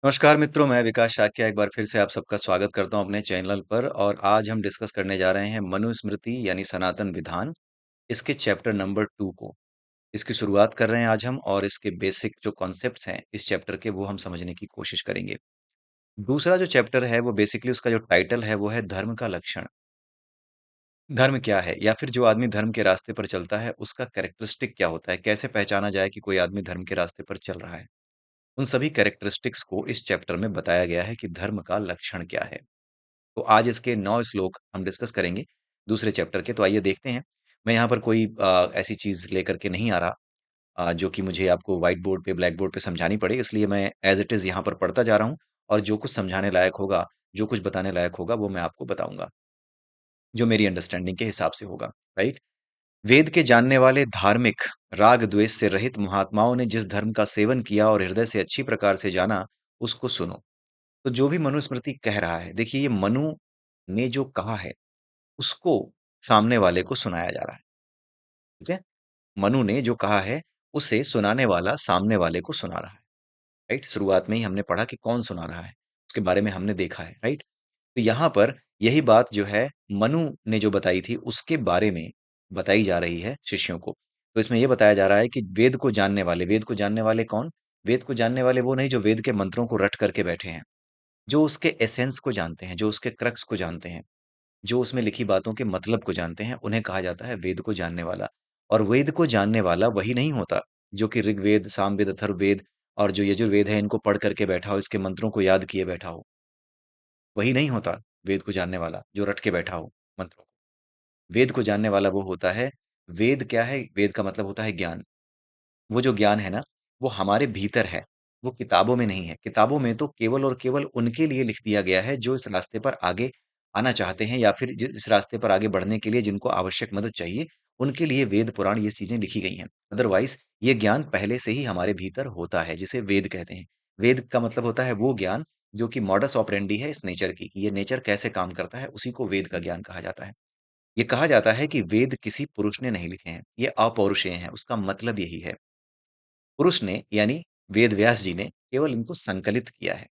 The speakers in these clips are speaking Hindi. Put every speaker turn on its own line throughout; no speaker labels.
नमस्कार मित्रों, मैं विकास शाक्य एक बार फिर से आप सबका स्वागत करता हूं अपने चैनल पर और आज हम डिस्कस करने जा रहे हैं मनुस्मृति यानी सनातन विधान, इसके चैप्टर नंबर 2 को। इसकी शुरुआत कर रहे हैं आज हम और इसके बेसिक जो कॉन्सेप्ट्स हैं इस चैप्टर के वो हम समझने की कोशिश करेंगे। दूसरा जो चैप्टर है वो बेसिकली उसका जो टाइटल है वो है धर्म का लक्षण। धर्म क्या है या फिर जो आदमी धर्म के रास्ते पर चलता है उसका कैरेक्टरिस्टिक क्या होता है? कैसे पहचाना जाए कि कोई आदमी धर्म के रास्ते पर चल रहा है? उन सभी कैरेक्टरिस्टिक्स को इस चैप्टर में बताया गया है कि धर्म का लक्षण क्या है। तो आज इसके 9 श्लोक हम डिस्कस करेंगे दूसरे चैप्टर के। तो आइए देखते हैं। मैं यहाँ पर कोई ऐसी चीज़ लेकर के नहीं आ रहा जो कि मुझे आपको व्हाइट बोर्ड पे, ब्लैक बोर्ड पे समझानी पड़े, इसलिए मैं एज़ इट इज़ यहाँ पर पढ़ता जा रहा हूँ और जो कुछ समझाने लायक होगा, जो कुछ बताने लायक होगा, वो मैं आपको बताऊँगा, जो मेरी अंडरस्टैंडिंग के हिसाब से होगा, राइट? वेद के जानने वाले धार्मिक, राग द्वेष से रहित महात्माओं ने जिस धर्म का सेवन किया और हृदय से अच्छी प्रकार से जाना, उसको सुनो। तो जो भी मनुस्मृति कह रहा है, देखिए ये मनु ने जो कहा है, उसको सामने वाले को सुनाया जा रहा है, ठीक है? मनु ने जो कहा है, उसे सुनाने वाला सामने वाले को सुना रहा है, राइट? शुरुआत में ही हमने पढ़ा कि कौन सुना रहा है, उसके बारे में हमने देखा है, राइट? तो यहाँ पर यही बात जो है मनु ने जो बताई थी, उसके बारे में बताई जा रही है शिष्यों को। तो इसमें ये बताया जा रहा है कि वेद को जानने वाले कौन? वेद को जानने वाले वो नहीं जो वेद के मंत्रों को रट करके बैठे हैं, जो उसके एसेंस को जानते हैं, जो उसके क्रक्स को जानते हैं, जो उसमें लिखी बातों के मतलब को जानते हैं, उन्हें कहा जाता है वेद को जानने वाला। और वेद को जानने वाला वही नहीं होता, जो कि ऋग्वेद, सामवेद, अथर्ववेद और जो यजुर्वेद है, इनको पढ़ करके बैठा हो, इसके मंत्रों को याद किए बैठा हो। वही नहीं होता वेद को जानने वाला, जो रट के बैठा हो मंत्रों को। वेद को जानने वाला वो होता है, वेद क्या है? वेद का मतलब होता है ज्ञान। वो जो ज्ञान है ना, वो हमारे भीतर है, वो किताबों में नहीं है। किताबों में तो केवल और केवल उनके लिए लिख दिया गया है, जो इस रास्ते पर आगे आना चाहते हैं या फिर इस रास्ते पर आगे बढ़ने के लिए जिनको आवश्यक मदद चाहिए, उनके लिए वेद, पुराण ये चीज़ें लिखी गई हैं। अदरवाइज़ ये ज्ञान पहले से ही हमारे भीतर होता है, जिसे वेद कहते हैं। वेद का मतलब होता है वो ज्ञान, जो कि मॉडस ऑपरेंडी है इस नेचर की, कि ये नेचर कैसे काम करता है, उसी को वेद का ज्ञान कहा जाता है। ये कहा जाता है कि वेद किसी पुरुष ने नहीं लिखे हैं, ये अपौरुषेय हैं, उसका मतलब यही है। पुरुष ने यानी वेद व्यास जी ने केवल इनको संकलित किया है।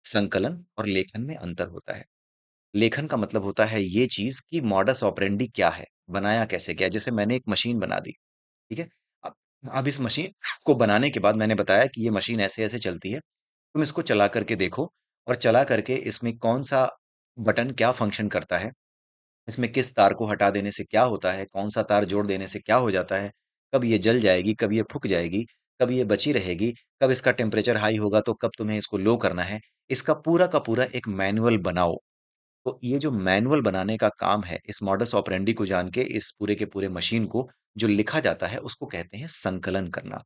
संकलन और लेखन में अंतर होता है। लेखन का मतलब होता है ये चीज़ कि मॉडस ऑपरेंडी क्या है, बनाया कैसे गया। जैसे मैंने एक मशीन बना दी, ठीक है? अब अब इस मशीन को बनाने के बाद मैंने बताया कि ये मशीन ऐसे-ऐसे चलती है। तुम इसको चला करके देखो और चला करके इसमें कौन-सा बटन क्या फ़ंक्शन करता है। इसमें किस तार को हटा देने से क्या होता है, कौन-सा तार जोड़ देने से क्या हो जाता है, कब ये जल जाएगी, कब ये फूँक जाएगी, कब ये बची रहेगी, कब इसका टेम्परेचर हाई होगा तो कब तुम्हें इसको लो करना है। इसका पूरा का पूरा एक मैनुअल बनाओ। तो ये जो मैनुअल बनाने का काम है, इस मॉडस ऑपरेंडी को जान के इस पूरे के पूरे मशीन को जो लिखा जाता है, उसको कहते हैं संकलन करना।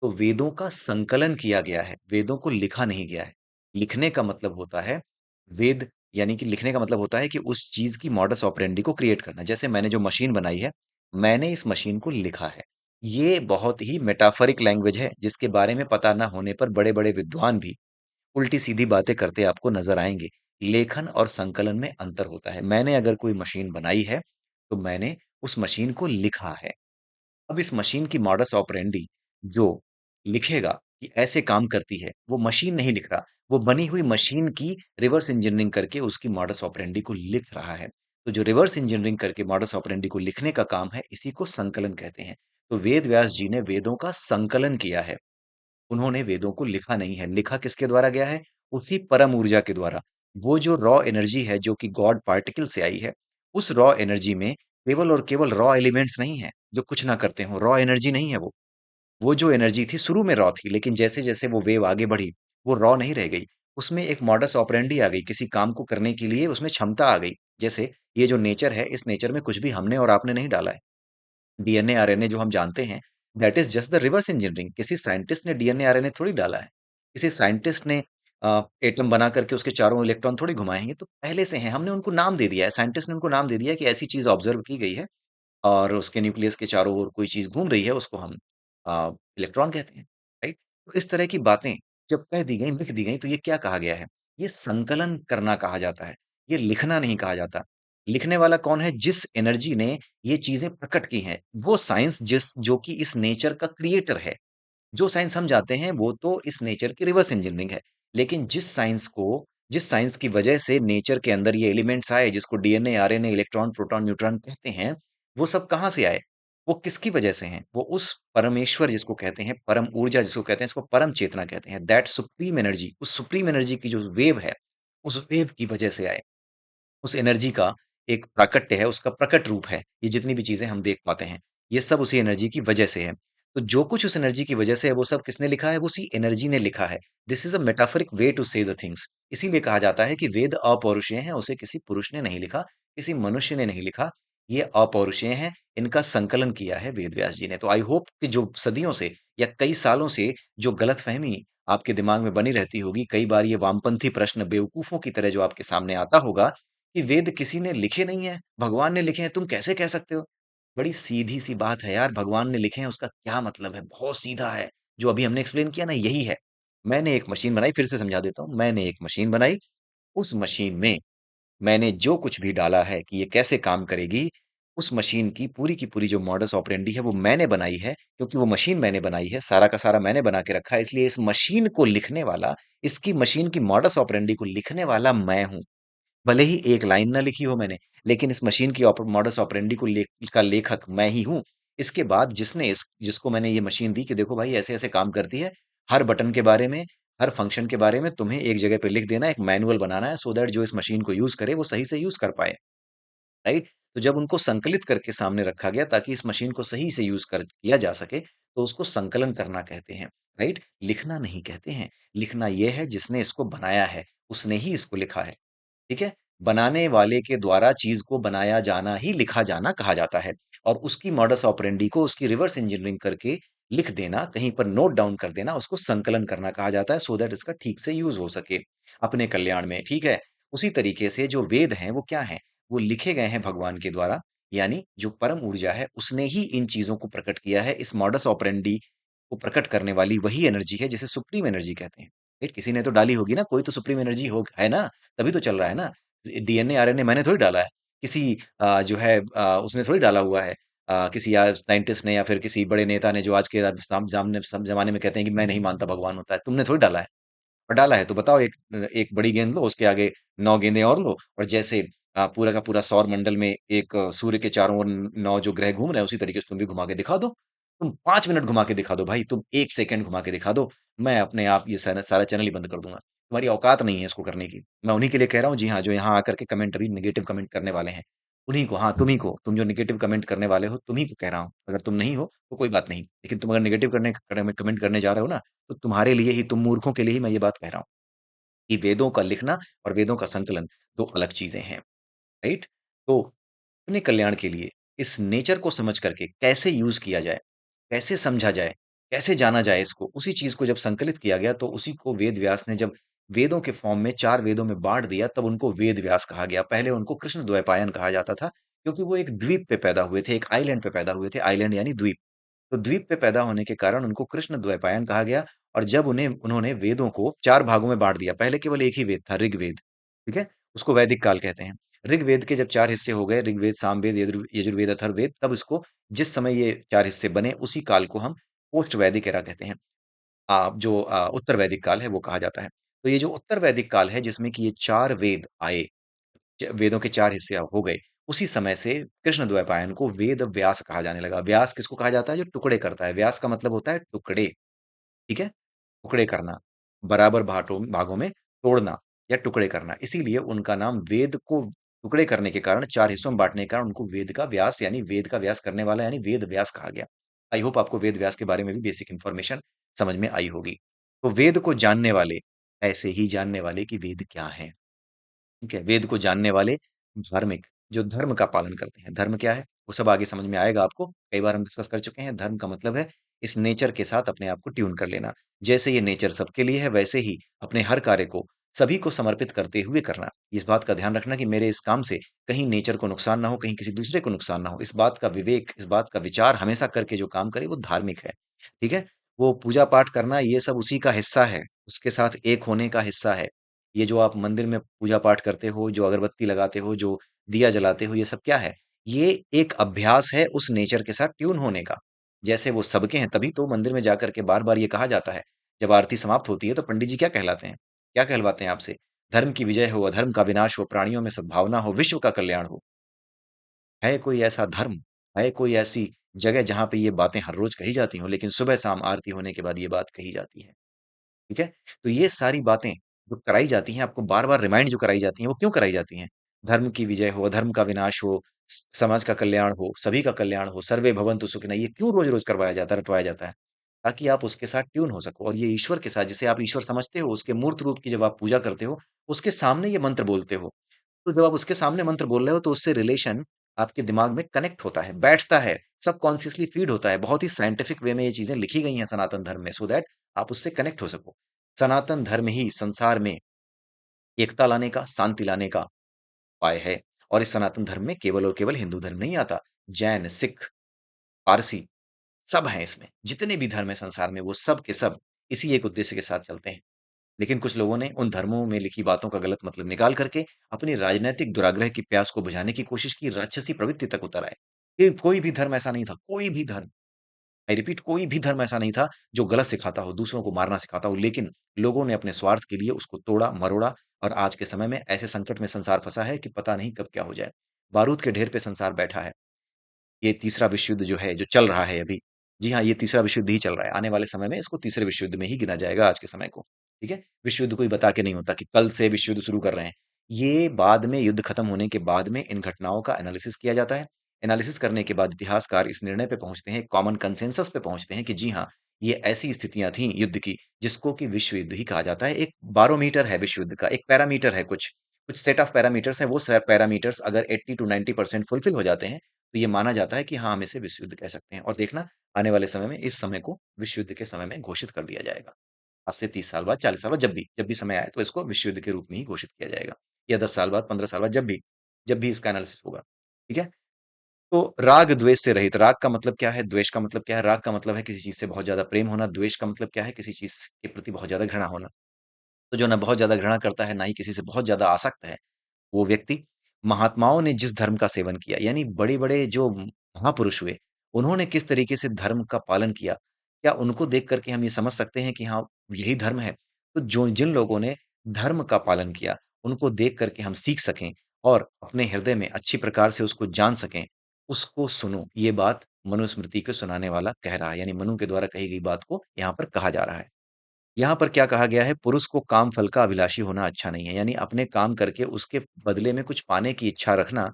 तो वेदों का संकलन किया गया है, वेदों को लिखा नहीं गया है। लिखने का मतलब होता है वेद यानी कि लिखने का मतलब होता है कि उस चीज़ की मॉडस ऑपरेंडी को क्रिएट करना। जैसे मैंने जो मशीन बनाई है, मैंने इस मशीन को लिखा है। ये बहुत ही मेटाफरिक लैंग्वेज है, जिसके बारे में पता ना होने पर बड़े-बड़े विद्वान भी उल्टी-सीधी बातें करते आपको नज़र आएँगे। लेखन और संकलन में अंतर होता है। मैंने अगर कोई मशीन बनाई है, तो मैंने उस मशीन को लिखा है। अब इस मशीन की मॉडस ऑपरेंडी जो लिखेगा कि ऐसे काम करती है, वो मशीन नहीं लिख रहा, वो बनी हुई मशीन की रिवर्स इंजीनियरिंग करके उसकी मॉडस ऑपरेंडी को लिख रहा है। तो जो रिवर्स इंजीनियरिंग करके मॉडस ऑपरेंडी को लिखने का काम है, इसी को संकलन कहते हैं। तो वेद व्यास जी ने वेदों का संकलन किया है। उन्होंने वेदों को लिखा नहीं है। लिखा किसके द्वारा गया है? उसी परम ऊर्जा के द्वारा। वो जो रॉ एनर्जी है जो कि गॉड पार्टिकल से आई है, उस रॉ एनर्जी में केवल और केवल रॉ एलिमेंट्स नहीं हैं, जो कुछ ना करते हों, रॉ एनर्जी नहीं है वो। वो जो एनर्जी थी शुरू में रॉ थी, लेकिन जैसे-जैसे वो वेव आगे बढ़ी, वो रॉ नहीं रह गई। उसमें एक मॉडस ऑपरेंडी आ गई, किसी काम को करने के लिए उसमें क्षमता आ गई। जैसे ये जो नेचर है, इस नेचर में कुछ भी हमने और आपने नहीं डाला है। डीएनए, आरएनए जो हम जानते हैं, that is just the reverse engineering. किसी साइंटिस्ट ने डीएनए, आरएनए थोड़ी डाला है। किसी साइंटिस्ट ने एटम बना करके उसके चारों इलेक्ट्रॉन थोड़ी घुमाए हैं, ये तो पहले से हैं, हमने उनको नाम दे दिया है। साइंटिस्ट ने उनको नाम दे दिया है कि ऐसी चीज़ ऑब्ज़र्व की गई है और उसके न्यूक्लियस के चारों ओर कोई चीज़ घूम रही है, उसको हम इलेक्ट्रॉन कहते हैं, राइट? तो इस तरह की बातें जब कह दी गई, लिख दी गई, तो ये क्या कहा गया है? ये संकलन करना कहा जाता है, ये लिखना नहीं कहा जाता। लिखने वाला कौन है? जिस एनर्जी ने ये चीज़ें प्रकट की हैं, वो साइंस जो कि इस नेचर का क्रिएटर है। जो साइंस हम जानते हैं, वो तो इस नेचर की रिवर्स इंजीनियरिंग है। लेकिन जिस साइंस की वजह से नेचर के अंदर ये एलिमेंट्स आए, जिसको DNA, RNA, electron, proton, neutron कहते हैं, वो सब कहाँ से आए? वो किसकी वजह से हैं? वो उस परमेश्वर जिसको कहते हैं, परम ऊर्जा जिसको कहते हैं, इसको परम चेतना कहते हैं, दैट सुप्रीम एनर्जी, उस सुप्रीम एनर्जी की जो वेव है, उस वेव की वजह से आए। उस एनर्जी का एक प्राकट्य है, उसका प्रकट रूप है। ये जितनी भी चीज़ें हम देख पाते हैं, ये सब उसी एनर्जी की वजह से है। तो जो कुछ उस एनर्जी की वजह से है, वो सब किसने लिखा है? वो उसी एनर्जी ने लिखा है। This is a metaphoric way to say the things. इसीलिए कहा जाता है कि वेद अपौरुषेय हैं, उसे किसी पुरुष ने नहीं लिखा, किसी मनुष्य ने नहीं लिखा। ये अपौरुषेय हैं, इनका संकलन किया है वेद व्यास जी ने। तो आई होप कि जो सदियों से या कई सालों से जो गलतफ़हमी आपके दिमाग में बनी रहती होगी, कई बार ये वामपंथी प्रश्न बेवकूफ़ों की तरह जो आपके सामने आता होगा कि वेद किसी ने लिखे नहीं है, भगवान ने लिखे हैं, तुम कैसे कह सकते हो? बड़ी सीधी-सी बात है यार, भगवान ने लिखे हैं उसका क्या मतलब है? बहुत सीधा है। जो अभी हमने एक्सप्लेन किया ना यही है। मैंने एक मशीन बनाई, फिर से समझा देता हूँ। मैंने एक मशीन बनाई, उस मशीन में मैंने जो कुछ भी डाला है कि ये कैसे काम करेगी, उस मशीन की पूरी जो मॉडस ऑपरेंडी है वो मैंने बनाई है, क्योंकि वो मशीन मैंने बनाई है, सारा का सारा मैंने बना के रखा है, इसलिए इस मशीन को लिखने वाला, इसकी मशीन की मॉडस ऑपरेंडी को लिखने वाला मैं हूँ। भले ही एक लाइन ना लिखी हो मैंने, लेकिन इस मशीन की मॉडस ऑपरेंडी का लेखक मैं ही हूँ। इसके बाद जिसको मैंने ये मशीन दी कि देखो भाई ऐसे ऐसे काम करती है, हर बटन के बारे में, हर फंक्शन के बारे में तुम्हें एक जगह पे लिख देना है, एक मैनुअल बनाना है, सो दैट जो इस मशीन को यूज करे वो सही से यूज कर पाए। राइट? तो जब उनको संकलित करके सामने रखा गया ताकि इस मशीन को सही से यूज कर किया जा सके, तो उसको संकलन करना कहते हैं। राइट? लिखना नहीं कहते हैं। लिखना ये है जिसने इसको बनाया है, उसने ही इसको लिखा है। ठीक है? बनाने वाले के द्वारा चीज़ को बनाया जाना ही लिखा जाना कहा जाता है, और उसकी मॉडस ऑपरेंडी को उसकी रिवर्स इंजीनियरिंग करके लिख देना, कहीं पर नोट डाउन कर देना, उसको संकलन करना कहा जाता है, सो दैट इसका ठीक से यूज़ हो सके, अपने कल्याण में, ठीक है? उसी तरीके से जो वेद हैं, वो क्या हैं? वो लिखे गए हैं भगवान के द्वारा, यानी जो परम ऊर्जा है, उसने ही इन चीज़ों को प्रकट किया है। इस मॉडस ऑपरेंडी को प्रकट करने वाली वही एनर्जी है, जिसे सुप्रीम एनर्जी कहते हैं। राइट? किसी ने तो डाली होगी ना, कोई तो सुप्रीम एनर्जी हो है ना? तभी तो चल रहा है ना। डीएनए, आरएनए मैंने थोड़ी डाला है। किसी जो है उसने थोड़ी डाला हुआ है। किसी साइंटिस्ट ने या फिर किसी बड़े नेता ने जो आज के ज़माने में कहते हैं कि मैं नहीं मानता भगवान होता है। तुमने थोड़ी डाला है। और डाला है तो बताओ, एक बड़ी गेंद लो, उसके आगे 9 गेंदें और लो, और जैसे पूरा का पूरा सौर मंडल में एक सूर्य के चारों ओर 9 जो ग्रह घूम रहे हैं, उसी तरीके से तुम भी घुमा के दिखा दो। तुम 5 मिनट घुमा के दिखा दो भाई, तुम 1 सेकंड घुमा के दिखा दो। मैं अपने आप ये सारा सारा चैनल ही बंद कर दूँगा। तुम्हारी औकात नहीं है इसको करने की। मैं उन्हीं के लिए कह रहा हूँ, जी हाँ, जो यहाँ आकर के कमेंट अभी नेगेटिव कमेंट करने वाले हैं। उन्हीं को, हाँ, तुम्हीं को, तुम जो नेगेटिव कमेंट करने वाले हो, तुम्हीं को कह रहा हूँ। अगर तुम नहीं हो, तो कोई बात नहीं। लेकिन तुम अगर नेगेटिव कमेंट करने जा रहे हो ना, तो तुम्हारे लिए ही, तुम मूर्खों के लिए ही मैं ये बात कह रहा हूँ। कि वेदों का लिखना और वेदों का संकलन 2 अलग चीज़ें हैं, राइट? तो अपने कल्याण के लिए इस नेचर को समझ करके कैसे यूज़ किया जाए, कैसे समझा जाए, कैसे जाना जाए इसको, उसी चीज़ को जब संकलित किया गया तो उसी को वेद व्यास ने जब वेदों के फॉर्म में 4 वेदों में बाँट दिया, तब उनको वेद व्यास कहा गया। पहले उनको कृष्ण द्वैपायन कहा जाता था, क्योंकि वो एक द्वीप पे पैदा हुए थे, एक आइलैंड पे पैदा हुए थे, आइलैंड यानी द्वीप। तो द्वीप पे पैदा होने के कारण उनको कृष्ण द्वैपायन कहा गया, और जब उन्होंने वेदों को 4 भागों में बाँट दिया, पहले केवल एक ही वेद था, ऋग्वेद, ठीक है? उसको वैदिक काल कहते हैं। ऋग्वेद के जब 4 हिस्से हो गए, ऋग्वेद, सामवेद, यजुर्वेद, अथर्ववेद, तब इसको, जिस समय ये 4 हिस्से बने, उसी काल को हम पोस्ट वैदिक एरा कहते हैं। जो उत्तर वैदिक काल है वो कहा जाता है। तो ये जो उत्तर वैदिक काल है जिसमें कि ये 4 वेद आए, वेदों के 4 हिस्से हो गए, उसी समय से कृष्ण द्वैपायन को वेद व्यास कहा जाने लगा। व्यास किसको कहा जाता है? जो टुकड़े करता है। व्यास का मतलब होता है टुकड़े, ठीक है? टुकड़े करना, बराबर भागों में तोड़ना या टुकड़े करना। इसीलिए उनका नाम, वेद को टुकड़े करने के कारण, 4 हिस्सों में बाँटने के कारण, उनको वेद का व्यास यानी वेद का व्यास करने वाला यानी वेद व्यास कहा गया। आई होप आपको वेद व्यास के बारे में भी बेसिक इन्फॉर्मेशन समझ में आई होगी। तो वेद को जानने वाले ऐसे ही जानने वाले कि वेद क्या है। ठीक है? वेद को जानने वाले धार्मिक, जो धर्म का पालन करते हैं। धर्म क्या है? वो सब आगे समझ में आएगा आपको। कई बार हम डिस्कस कर चुके हैं। धर्म का मतलब है इस नेचर के साथ अपने आप को ट्यून कर लेना। जैसे ये नेचर सबके लिए है, वैसे ही अपने हर कार्य को सभी को समर्पित करते हुए करना। इस बात का ध्यान रखना कि मेरे इस काम से कहीं नेचर को नुकसान ना हो, कहीं किसी दूसरे को नुकसान ना हो। इस बात का विवेक, इस बात का विचार हमेशा करके जो काम करे वो धार्मिक है। ठीक है? वो पूजा-पाठ करना, ये सब उसी का हिस्सा है। उसके साथ एक होने का हिस्सा है। ये जो आप मंदिर में पूजा पाठ करते हो, जो अगरबत्ती लगाते हो, जो दिया जलाते हो, ये सब क्या है? ये एक अभ्यास है उस नेचर के साथ ट्यून होने का। जैसे वो सबके हैं, तभी तो मंदिर में जाकर के बार-बार ये कहा जाता है, जब आरती समाप्त होती है तो पंडित जी क्या कहलाते हैं? क्या कहलवाते हैं आपसे? धर्म की विजय हो, अधर्म का विनाश हो, प्राणियों में सद्भावना हो, विश्व का कल्याण हो। है कोई ऐसा धर्म, है कोई ऐसी जगह जहाँ पे ये बातें हर रोज कही जाती हों, लेकिन सुबह-शाम आरती होने के बाद ये बात कही जाती है। ठीक है? तो ये सारी बातें जो कराई जाती हैं, आपको बार-बार रिमाइंड जो कराई जाती हैं, वो क्यों कराई जाती हैं? धर्म की विजय हो, अधर्म का विनाश हो, समाज का कल्याण हो, सभी का कल्याण हो, सर्वे भवन्तु सुखिनः, ये क्यों रोज-रोज करवाया जाता है, रटवाया जाता है? ताकि आप उसके साथ ट्यून हो सको, और ये ईश्वर के साथ, जिसे आप ईश्वर समझते हो, उसके मूर्त रूप की जब आप पूजा करते हो, उसके सामने ये मंत्र बोलते हो। तो जब आप उसके सामने मंत्र बोल रहे हो, तो उससे रिलेशन आपके दिमाग में कनेक्ट होता है, बैठता है, सबकॉन्शियसली फीड होता है। बहुत ही साइंटिफिक वे में ये चीज़ें लिखी गई हैं सनातन धर्म में, सो दैट आप उससे कनेक्ट हो सको। सनातन धर्म ही संसार में एकता लाने का, शांति लाने का उपाय है, और इस सनातन धर्म में केवल और केवल हिंदू धर्म नहीं आता। जैन, सिख, पारसी सब हैं इसमें। जितने भी धर्म हैं संसार में, वो सब के सब इसी एक उद्देश्य के साथ चलते हैं। लेकिन कुछ लोगों ने उन धर्मों में लिखी बातों का गलत मतलब निकाल करके अपनी राजनैतिक दुराग्रह की प्यास को बुझाने की कोशिश की, राक्षसी प्रवृत्ति तक उतर आए। ये कोई भी धर्म ऐसा नहीं था, कोई भी धर्म, आई रिपीट, कोई भी धर्म ऐसा नहीं था जो गलत सिखाता हो, दूसरों को मारना सिखाता हो, लेकिन लोगों ने अपने स्वार्थ के लिए उसको तोड़ा, मरोड़ा, और आज के समय में ऐसे संकट में संसार फंसा है कि पता नहीं कब क्या हो जाए। बारूद के ढेर पे संसार बैठा है। ये तीसरा विश्व युद्ध जो है, जो चल रहा है अभी, जी हाँ, ये तीसरा विश्व युद्ध ही चल रहा है। आने वाले समय में इसको तीसरे विश्व युद्ध में ही गिना जाएगा आज के समय को, ठीक है? विश्व युद्ध कोई बता के नहीं होता कि कल से विश्व युद्ध शुरू कर रहे हैं। ये बाद में, युद्ध खत्म होने के बाद में इन घटनाओं का एनालिसिस किया जाता है। एनालिसिस करने के बाद इतिहासकार इस निर्णय पे पहुँचते हैं, कॉमन कंसेंसस पे पहुँचते हैं कि जी हाँ, ये ऐसी स्थितियाँ थीं युद्ध की, जिसको कि विश्व युद्ध ही कहा जाता है। एक बारोमीटर है विश्व युद्ध का, एक पैरामीटर है कुछ, कुछ सेट ऑफ पैरामीटर्स हैं, वो स पैरामीटर्स अगर 80 टू 90% फुलफिल हो जाते हैं, तो ये माना जाता है कि हाँ, हम इसे विश्व युद्ध कह सकते हैं। और देखना, आने वाले समय में इस समय को विश्व युद्ध के समय में घोषित कर दिया जाएगा। आज से 30 साल बाद, 40 साल बाद, जब भी समय आए, तो इसको विश्व युद्ध के रूप में ही घोषित किया जाएगा, या 10 साल बाद, 15 साल बाद, जब भी इसका एनालिसिस होगा। ठीक है? तो राग द्वेष से रहित, राग का मतलब क्या है? द्वेष का मतलब क्या है? राग का मतलब है किसी चीज़ से बहुत ज़्यादा प्रेम होना, द्वेष का मतलब क्या है? किसी चीज़ के प्रति बहुत ज़्यादा घृणा होना। तो जो ना बहुत ज़्यादा घृणा करता है, ना ही किसी से बहुत ज़्यादा आसक्त है, वो व्यक्ति, महात्माओं ने जिस धर्म का सेवन किया, यानी बड़े-बड़े जो महापुरुष हुए, उन्होंने किस तरीके से धर्म का पालन किया, क्या उनको देख कर के हम ये समझ सकते हैं कि हाँ, यही धर्म है? तो जो जिन लोगों ने धर्म का पालन किया, उनको देख कर के हम सीख सकें और अपने हृदय में अच्छी प्रकार से उसको जान सकें, उसको सुनो। ये बात मनुस्मृति को सुनाने वाला कह रहा है, यानी मनु के द्वारा कही गई बात को यहाँ पर कहा जा रहा है। यहाँ पर क्या कहा गया है, पुरुष को काम फल का अभिलाषी होना अच्छा नहीं है, यानी अपने काम करके उसके बदले में कुछ पाने की इच्छा रखना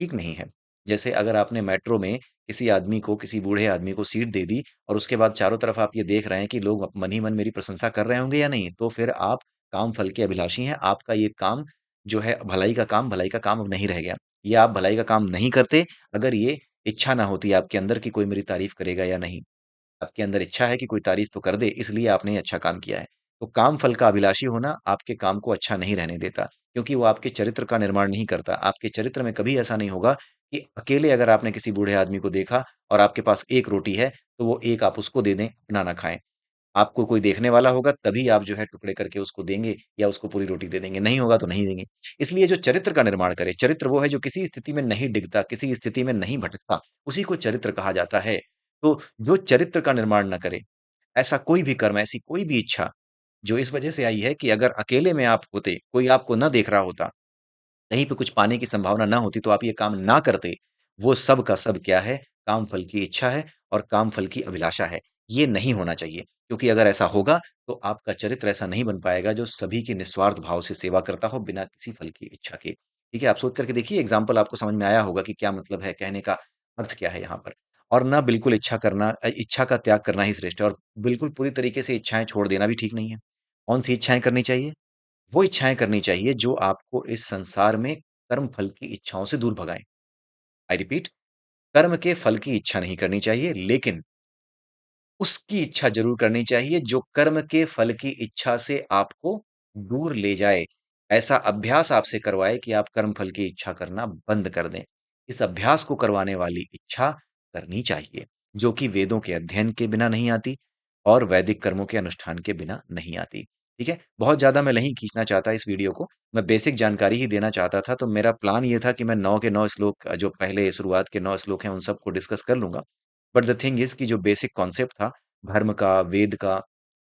ठीक नहीं है। जैसे अगर आपने मेट्रो में किसी आदमी को, किसी बूढ़े आदमी को सीट दे दी, और उसके बाद चारों तरफ आप ये देख रहे हैं कि लोग मन ही मन मेरी प्रशंसा कर रहे होंगे या नहीं, तो फिर आप काम फल के अभिलाषी हैं। आपका ये काम जो है भलाई का काम अब नहीं रह गया। ये आप भलाई का काम नहीं करते, अगर ये इच्छा ना होती आपके अंदर कि कोई मेरी तारीफ करेगा या नहीं। आपके अंदर इच्छा है कि कोई तारीफ तो कर दे, इसलिए आपने ये अच्छा काम किया है। तो काम फल का अभिलाषी होना आपके काम को अच्छा नहीं रहने देता, क्योंकि वो आपके चरित्र का निर्माण नहीं करता। आपके चरित्र में कभी ऐसा नहीं होगा कि अकेले अगर आपने किसी बूढ़े आदमी को देखा और आपके पास 1 रोटी है, तो वो 1 आप उसको दे दें, अपना ना खाएँ। आपको कोई देखने वाला होगा, तभी आप जो है टुकड़े करके उसको देंगे या उसको पूरी रोटी दे देंगे, नहीं होगा तो नहीं देंगे। इसलिए जो चरित्र का निर्माण करे, चरित्र वो है जो किसी स्थिति में नहीं डिगता, किसी स्थिति में नहीं भटकता, उसी को चरित्र कहा जाता है। तो जो चरित्र का निर्माण ना करे, ऐसा कोई भी कर्म, ऐसी कोई भी इच्छा, जो इस वजह से आई है कि अगर अकेले में आप होते, कोई आपको ना देख रहा होता, कहीं पे कुछ पाने की संभावना ना होती, तो आप ये काम ना करते, वो सब का सब क्या है? काम फल की इच्छा है और काम फल की अभिलाषा है। ये नहीं होना चाहिए, क्योंकि अगर ऐसा होगा, तो आपका चरित्र ऐसा नहीं बन पाएगा जो सभी की निस्वार्थ भाव से सेवा करता हो, बिना किसी फल की इच्छा के। ठीक है? आप सोच करके देखिए, एग्ज़ाम्पल आपको समझ में आया होगा कि क्या मतलब है, कहने का अर्थ क्या है यहाँ पर। और ना बिल्कुल इच्छा करना, इच्छा का त्याग करना ही श्रेष्ठ है, और बिल्कुल पूरी तरीके से इच्छाएँ छोड़ देना भी ठीक नहीं है। कौन-सी इच्छाएँ करनी चाहिए? वो इच्छाएँ करनी चाहिए जो आपको इस संसार में कर्म फल की इच्छाओं से दूर भगाएँ। आई रिपीट, कर्म के फल की इच्छा नहीं करनी चाहिए, लेकिन उसकी इच्छा ज़रूर करनी चाहिए जो कर्म के फल की इच्छा से आपको दूर ले जाए। ऐसा अभ्यास आपसे करवाए कि आप कर्म फल की इच्छा करना बंद कर दें। इस अभ्यास को करवाने वाली इच्छा करनी चाहिए, जो कि वेदों के अध्ययन के बिना नहीं आती और वैदिक कर्मों के अनुष्ठान के बिना नहीं आती। ठीक है? बहुत ज़्यादा मैं नहीं खींचना चाहता इस वीडियो को, मैं बेसिक जानकारी ही देना चाहता था, तो मेरा प्लान ये था कि मैं 9 के 9 श्लोक, जो पहले शुरुआत के 9 श्लोक हैं, उन सबको डिस्कस कर लूँगा। बट द थिंग इज़ कि जो बेसिक कॉन्सेप्ट था धर्म का, वेद का,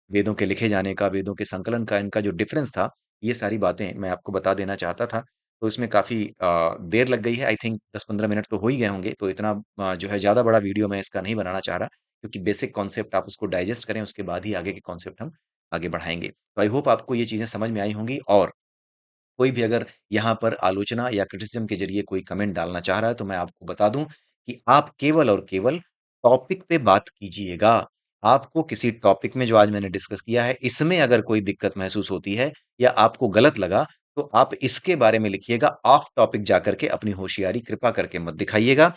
वेदों के लिखे जाने का, वेदों के संकलन का इनका जो डिफरेंस था, ये सारी बातें मैं आपको बता देना चाहता था। तो इसमें काफ़ी देर लग गई है, आई थिंक 10-15 मिनट तो हो ही गए होंगे, तो इतना जो है ज़्यादा बड़ा वीडियो मैं इसका नहीं बनाना चाह रहा, क्योंकि बेसिक कॉन्सेप्ट आप उसको डाइजेस्ट करें, उसके बाद ही आगे के कॉन्सेप्ट हम आगे बढ़ाएँगे। तो आई होप आपको ये चीज़ें समझ में आई होंगी, और कोई भी अगर यहाँ पर आलोचना या क्रिटिसिज्म के ज़रिए कोई कमेंट डालना चाह रहा है, तो मैं आपको बता दूँ कि आप केवल और केवल टॉपिक पे बात कीजिएगा। आपको किसी टॉपिक में जो आज मैंने डिस्कस किया है, इसमें अगर कोई दिक्कत महसूस होती है या आपको गलत लगा, तो आप इसके बारे में लिखिएगा, ऑफ टॉपिक जाकर के अपनी होशियारी कृपा करके मत दिखाइएगा।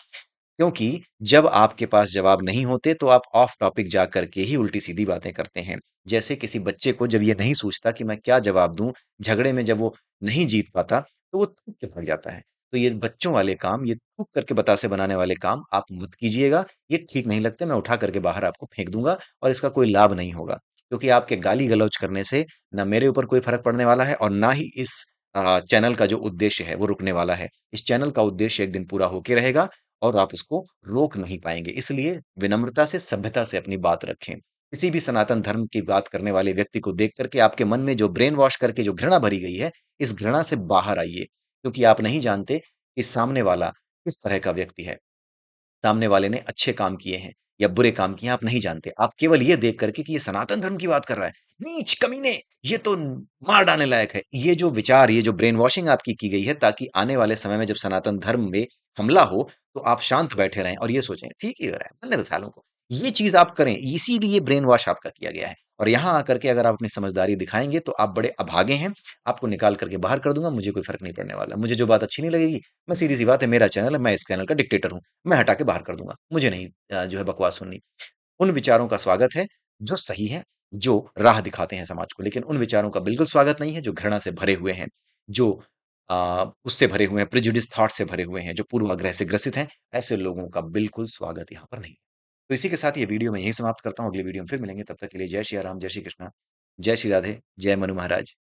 क्योंकि जब आपके पास जवाब नहीं होते तो आप ऑफ टॉपिक जा करके ही उल्टी-सीधी बातें करते हैं। जैसे किसी बच्चे को जब ये नहीं सूझता कि मैं क्या जवाब दूँ, झगड़े में जब वो नहीं जीत पाता, तो वो थूक के भाग जाता है। तो ये बच्चों वाले काम, ये थूक करके बतासे बनाने वाले काम आप मत कीजिएगा। ये ठीक नहीं लगते, मैं उठा करके बाहर आपको फेंक दूँगा और इसका कोई लाभ नहीं होगा। क्योंकि आपके गाली-गलौच करने से ना मेरे ऊपर कोई फ़र्क पड़ने वाला है और ना ही इस चैनल का जो उद्देश्य है, वो रुकने वाला है। इस चैनल का उद्देश्य एक दिन पूरा होके रहेगा और आप उसको रोक नहीं पाएँगे। इसलिए विनम्रता से, सभ्यता से अपनी बात रखें। किसी भी सनातन धर्म की बात करने वाले व्यक्ति को देख कर के आपके मन में जो ब्रेन वॉश करके जो घृणा भरी गई है, इस घृणा से बाहर आइए। क्योंकि आप नहीं जानते कि सामने वाला किस तरह का व्यक्ति है। सामने वाले ने अच्छे काम किए हैं या बुरे काम किए हैं, आप नहीं जानते। आप केवल ये देख करके कि ये सनातन धर्म की बात कर रहा है, नीच कमीने, ये तो मार डालने लायक है। ये जो विचार, ये जो ब्रेन वॉशिंग आपकी की गई है, ताकि आने वाले समय में जब सनातन धर्म में हमला हो, तो आप शांत बैठे रहें और ये सोचें, ठीक ही हो रहा है, मरने दो सालों को। ये चीज़ आप करें, इसीलिए ब्रेन वॉश आपका किया गया है। और यहाँ आकर के अगर आप अपनी समझदारी दिखाएँगे, तो आप बड़े अभागे हैं, आपको निकाल करके बाहर कर दूँगा, मुझे कोई फ़र्क नहीं पड़ने वाला। मुझे जो बात अच्छी नहीं लगेगी, मैं सीधी-सी बात है, मेरा चैनल है, मैं इस चैनल का डिक्टेटर हूँ। मैं हटा के बाहर कर दूँगा। मुझे नहीं जो है बकवास सुननी। उन विचारों का स्वागत है जो सही हैं, जो राह दिखाते हैं समाज को। लेकिन उन विचारों का बिल्कुल स्वागत नहीं है जो घृणा से भरे हुए हैं, जो उससे भरे हुए हैं, प्रेजुडिस थॉट से भरे हुए हैं, जो पूर्वाग्रह से ग्रसित हैं। ऐसे लोगों का बिल्कुल स्वागत यहाँ पर नहीं है। तो इसी के साथ ये वीडियो मैं यहीं समाप्त करता हूँ। अगली वीडियो में फिर मिलेंगे। तब तक के लिए जय श्री राम, जय श्री कृष्णा, जय श्री राधे, जय मनु महाराज।